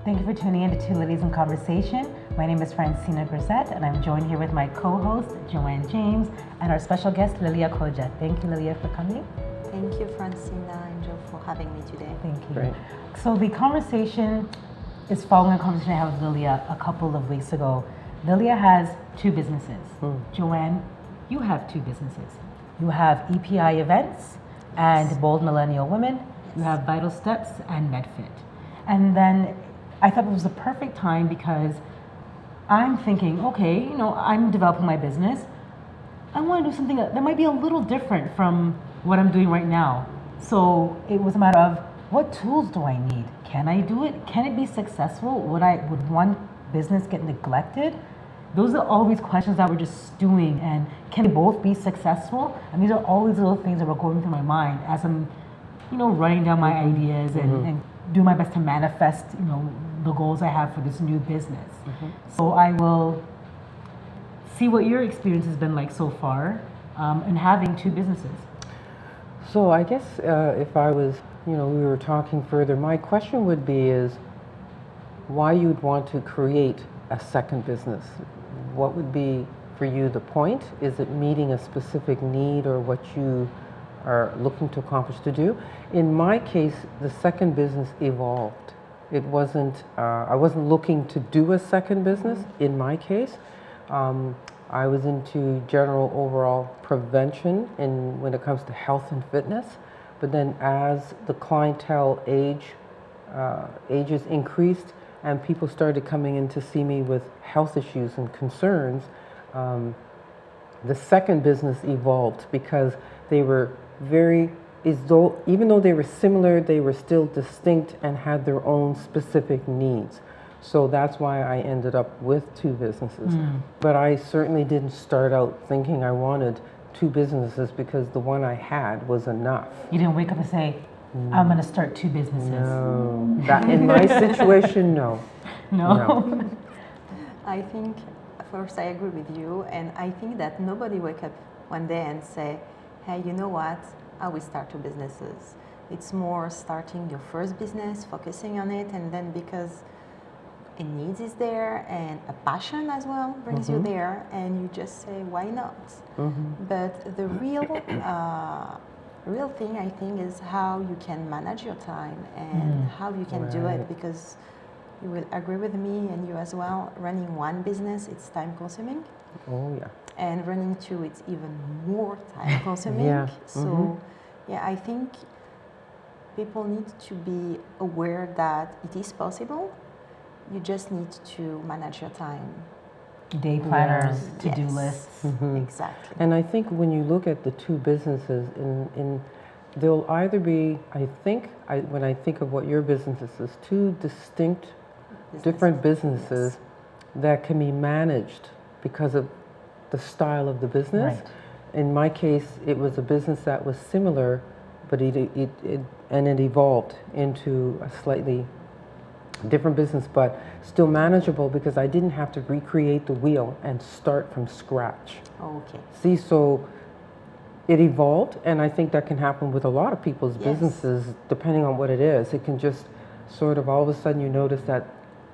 Thank you for tuning in to Two Ladies in Conversation. My name is Francina Grisette, and I'm joined here with my co-host, Joanne James, and our special guest, Lilia Khodja. Thank you, Lilia, for coming. Thank you, Francina and Joe, for having me today. Thank you. Great. So the conversation is following a conversation I had with Lilia a couple of weeks ago. Lilia has two businesses. Joanne, you have two businesses. You have EPI Events and Bold Millennial Women. You have Vital Steps and MedFit. And then I thought it was the perfect time because I'm thinking, okay, I'm developing my business. I want to do something that might be a little different from what I'm doing right now. So it was a matter of, what tools do I need? Can I do it? Can it be successful? Would one business get neglected? Those are always questions that were just stewing, and can they both be successful? And these are all these little things that were going through my mind as I'm, writing down my ideas and do my best to manifest, the goals I have for this new business. So I will see what your experience has been like so far in having two businesses. So I guess if I was, we were talking further, my question would be is why you'd want to create a second business. What would be for you the point? Is it meeting a specific need or what you are looking to accomplish to do? In my case, the second business evolved. It wasn't, I wasn't looking to do a second business in my case. I was into general overall prevention when it comes to health and fitness. But then as the clientele ages increased and people started coming in to see me with health issues and concerns, the second business evolved because they were even though they were similar, they were still distinct and had their own specific needs. So that's why I ended up with two businesses. But I certainly didn't start out thinking I wanted two businesses because the one I had was enough. You didn't wake up and say, I'm going to start two businesses. No, that in my situation, no. No. I think, first I agree with you, and I think that nobody wake up one day and say, hey, you know what, I will start two businesses. It's more starting your first business, focusing on it, and then because a need is there and a passion as well brings you there, and you just say, why not? But the real thing, I think, is how you can manage your time and how you can do it, because you will agree with me, and you as well, running one business, it's time consuming. Oh, yeah. And running two, it's even more time consuming. So, I think people need to be aware that it is possible. You just need to manage your time. Day planners, to-do lists. Exactly. And I think when you look at the two businesses, they'll either be, when I think of what your business is, two distinct, different businesses that can be managed because of the style of the business. Right. In my case, it was a business that was similar, but it evolved into a slightly different business, but still manageable because I didn't have to recreate the wheel and start from scratch. Okay. See, so it evolved, and I think that can happen with a lot of people's businesses, depending on what it is. It can just sort of all of a sudden you notice that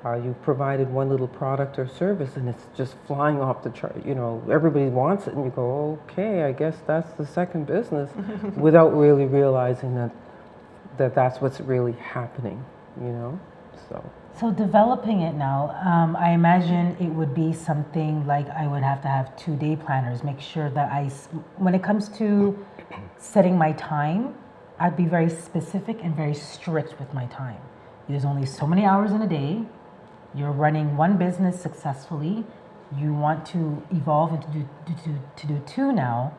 you've provided one little product or service and it's just flying off the chart. Everybody wants it, and you go, okay, I guess that's the second business, without really realizing that that's what's really happening, So developing it now, I imagine it would be something like I would have to have 2 day planners, make sure that when it comes to setting my time, I'd be very specific and very strict with my time. There's only so many hours in a day. You're running one business successfully. You want to evolve and to do two now.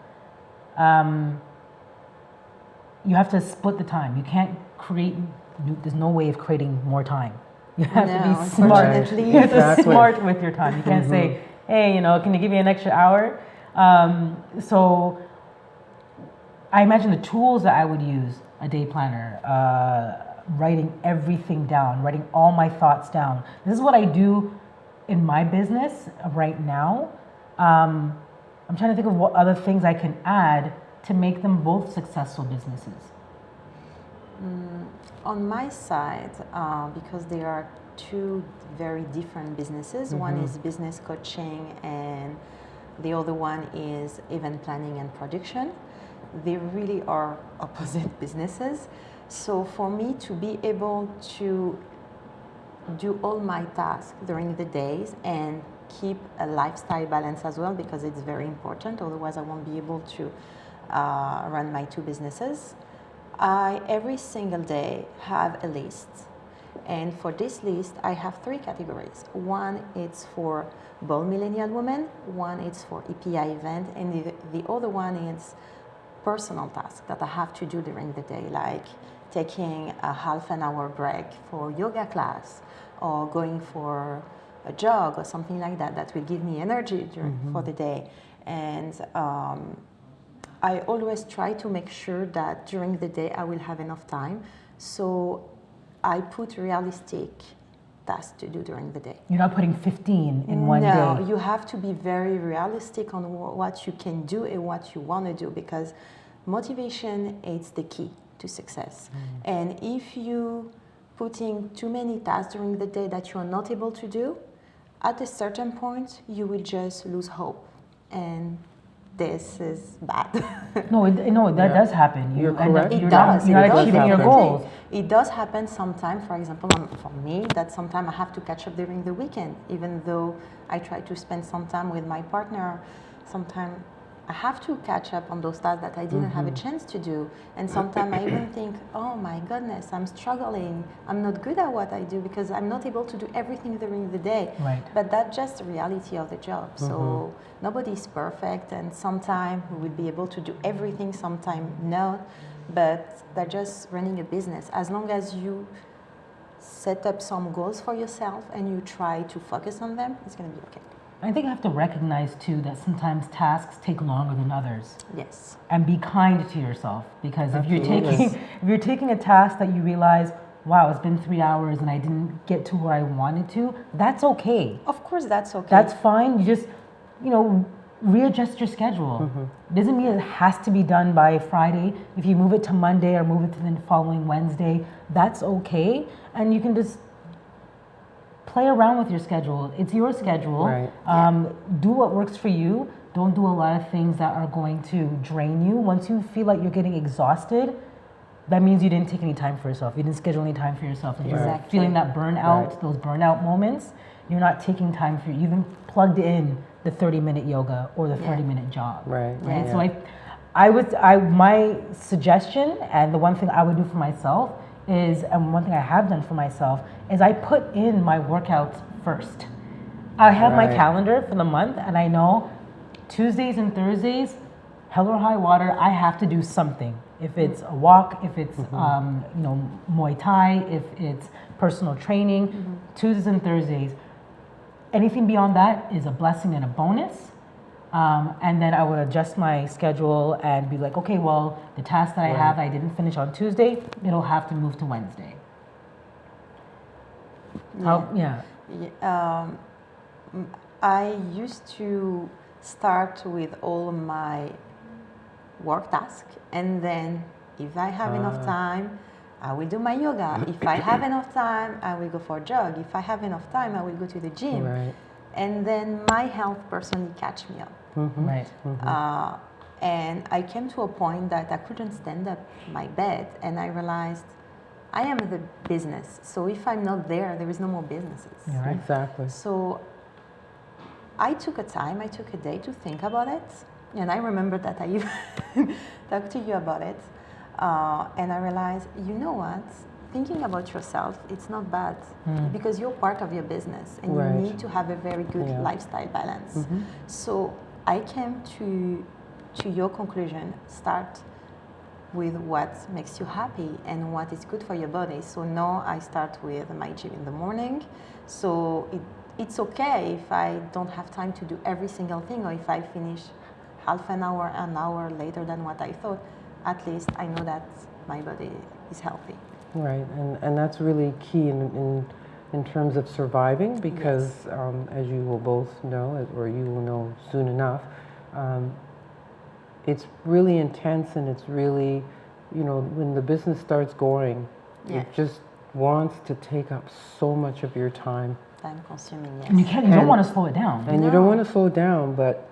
You have to split the time. You can't create, there's no way of creating more time. You have to be smart. You have to be smart with your time. You can't say, hey, can you give me an extra hour? So I imagine the tools that I would use, a day planner, writing everything down, writing all my thoughts down. This is what I do in my business right now. I'm trying to think of what other things I can add to make them both successful businesses. On my side, because they are two very different businesses. One is business coaching, and the other one is event planning and production. They really are opposite businesses. So for me to be able to do all my tasks during the days and keep a lifestyle balance as well, because it's very important, otherwise I won't be able to run my two businesses. I every single day have a list, and for this list I have three categories. One is for bold millennial women, one is for EPI event, and the other one is personal tasks that I have to do during the day, like taking a half an hour break for yoga class, or going for a jog or something like that, that will give me energy for the day. And I always try to make sure that during the day I will have enough time. So I put realistic tasks to do during the day. You're not putting 15 in one day. No, you have to be very realistic on what you can do and what you want to do, because motivation is the key to success. And if you putting too many tasks during the day that you are not able to do, at a certain point you will just lose hope, and this is bad. No, that does happen. You're correct. It does. You're It not does, achieving your definitely. goals. It does happen sometimes. For example, for me, that sometimes I have to catch up during the weekend, even though I try to spend some time with my partner. Sometimes I have to catch up on those tasks that I didn't have a chance to do. And sometimes I even think, oh my goodness, I'm struggling. I'm not good at what I do because I'm not able to do everything during the day. Right. But that's just the reality of the job. So nobody is perfect, and sometimes we will be able to do everything, sometimes not. But they're just running a business. As long as you set up some goals for yourself and you try to focus on them, it's going to be okay. I think you have to recognize too that sometimes tasks take longer than others. Yes. And be kind to yourself, because if Absolutely. you're taking a task that you realize, wow, it's been 3 hours and I didn't get to where I wanted to, that's okay. Of course, that's okay. That's fine. You just, readjust your schedule. Doesn't mean it has to be done by Friday. If you move it to Monday or move it to the following Wednesday, that's okay. And you can just play around with your schedule. It's your schedule. Right. Do what works for you. Don't do a lot of things that are going to drain you. Once you feel like you're getting exhausted, that means you didn't take any time for yourself. You didn't schedule any time for yourself. And you're Exactly. feeling that burnout, Right. those burnout moments, you're not taking time for you. You even plugged in the 30-minute yoga or the 30-minute jog. Right. Right. Yeah. So my suggestion, and the one thing I would do for myself is, and one thing I have done for myself, is I put in my workouts first. I have my Right. calendar for the month, and I know Tuesdays and Thursdays, hell or high water, I have to do something. If it's a walk, if it's Muay Thai, if it's personal training, Tuesdays and Thursdays. Anything beyond that is a blessing and a bonus. And then I would adjust my schedule and be like, okay, well, the task that I have, I didn't finish on Tuesday, it'll have to move to Wednesday. I used to start with all my work tasks, and then if I have enough time, I will do my yoga. If I have enough time, I will go for a jog. If I have enough time, I will go to the gym. Right. And then my health personally catch me up. Right. And I came to a point that I couldn't stand up my bed, and I realized I am the business. So if I'm not there, there is no more businesses. Yeah, right. Exactly. So I took a day to think about it. And I remember that I even talked to you about it. And I realized, you know what? Thinking about yourself, it's not bad because you're part of your business and Right. you need to have a very good lifestyle balance. So I came to your conclusion, start with what makes you happy and what is good for your body. So now I start with my gym in the morning. So it's okay if I don't have time to do every single thing, or if I finish half an hour later than what I thought. At least I know that my body is healthy. Right, and that's really key in terms of surviving, because as you will both know, or you will know soon enough, it's really intense, and it's really, when the business starts going, it just wants to take up so much of your time. Time consuming, yes. And you don't want to slow it down. And you don't want to slow down, but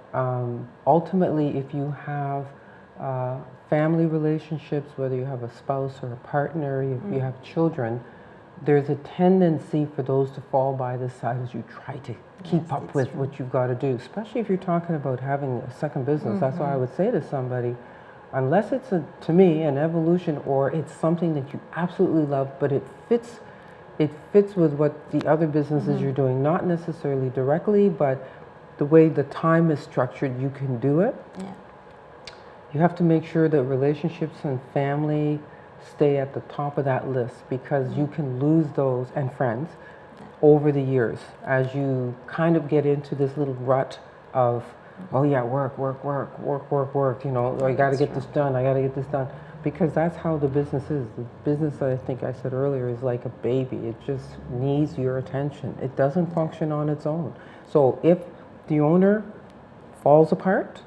ultimately, if you have family relationships, whether you have a spouse or a partner, if you have children, there's a tendency for those to fall by the side as you try to keep up with what you've got to do, especially if you're talking about having a second business. That's why I would say to somebody, unless it's, to me, an evolution or it's something that you absolutely love, but it fits with what the other businesses you're doing, not necessarily directly, but the way the time is structured, you can do it. Yeah. You have to make sure that relationships and family stay at the top of that list, because you can lose those, and friends, over the years as you kind of get into this little rut of, oh yeah, work, you know, I got to get this done, I got to get this done. Because that's how the business is. The business, I think I said earlier, is like a baby. It just needs your attention. It doesn't function on its own. So if the owner falls apart,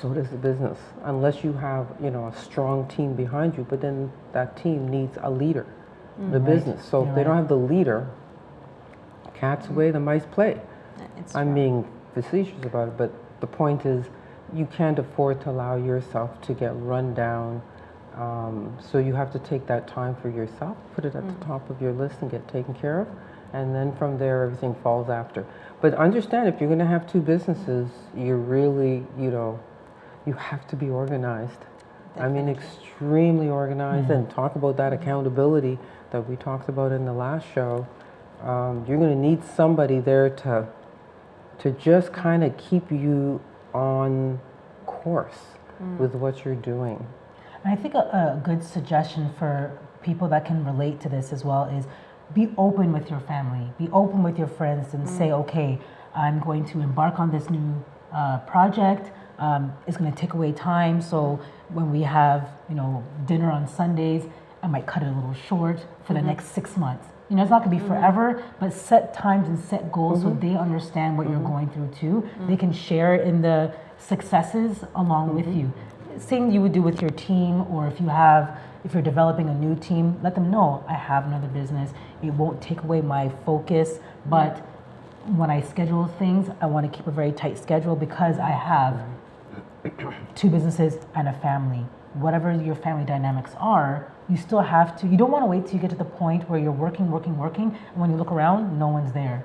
so does the business, unless you have, you know, a strong team behind you. But then that team needs a leader, the business. So if they don't have the leader, cat's away, the mice play. I'm being facetious about it, but the point is, you can't afford to allow yourself to get run down. So you have to take that time for yourself, put it at the top of your list and get taken care of. And then from there, everything falls after. But understand, if you're going to have two businesses, you're really, you know, you have to be organized. I mean, extremely organized, and talk about that accountability that we talked about in the last show. You're going to need somebody there to just kind of keep you on course with what you're doing. And I think a good suggestion for people that can relate to this as well is be open with your family, be open with your friends, and say, okay, I'm going to embark on this new project. It's going to take away time. So when we have, you know, dinner on Sundays, I might cut it a little short for the next 6 months. You know, it's not going to be forever, but set times and set goals so they understand what you're going through too. They can share in the successes along with you. Same you would do with your team, or if you're developing a new team, let them know, I have another business. It won't take away my focus, but when I schedule things, I want to keep a very tight schedule because I have two businesses and a family. Whatever your family dynamics are, you still have to, you don't want to wait till you get to the point where you're working, and when you look around, no one's there.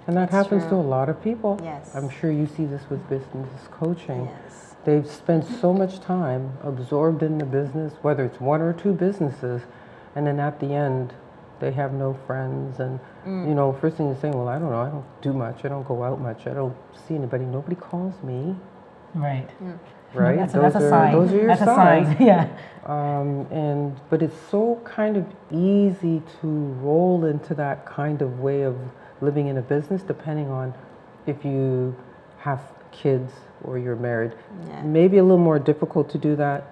And that happens to a lot of people. Yes. I'm sure you see this with business coaching. Yes. They've spent so much time absorbed in the business, whether it's one or two businesses, and then at the end, they have no friends. And, you know, first thing you're saying, well, I don't know, I don't do much, I don't go out much, I don't see anybody, nobody calls me. Right. Right? That's a sign. Those are your that's signs. A sign. Yeah. But it's so kind of easy to roll into that kind of way of living in a business, depending on if you have kids or you're married. Yeah. Maybe a little more difficult to do that.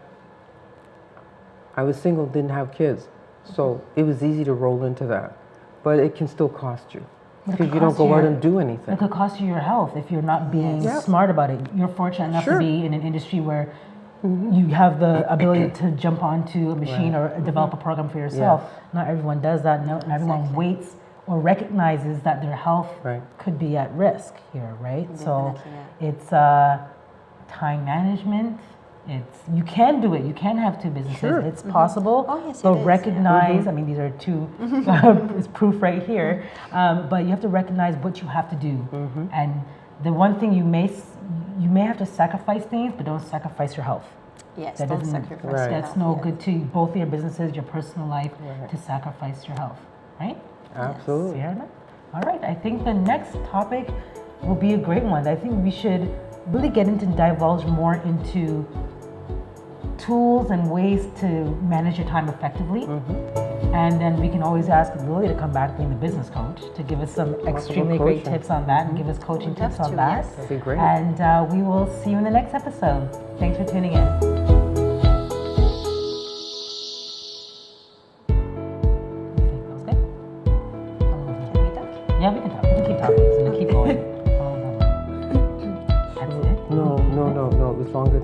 I was single, didn't have kids, so it was easy to roll into that. But it can still cost you, because you don't go out and do anything. It could cost you your health if you're not being smart about it. You're fortunate enough to be in an industry where you have the ability to jump onto a machine or develop a program for yourself. Not everyone does that. Not everyone waits or recognizes that their health could be at risk here, right? So it's time management. You can do it. You can have two businesses. It's possible. Oh, yes, but it is, recognize. I mean, these are two. It's proof right here. But you have to recognize what you have to do. And the one thing you may have to sacrifice things, but don't sacrifice your health. Yes, That don't doesn't- sacrifice That's no good to both your businesses, your personal life, to sacrifice your health, right? Absolutely. Fair enough. All right. I think the next topic will be a great one. I think we should really get into divulge more into tools and ways to manage your time effectively. And then we can always ask Lilia to come back being the business coach to give us some extremely great tips on that and give us coaching tips on that. That'd be great. And we will see you in the next episode. Thanks for tuning in. Yeah, we can talk. We can keep talking. So we keep going. That's it. No, it was longer.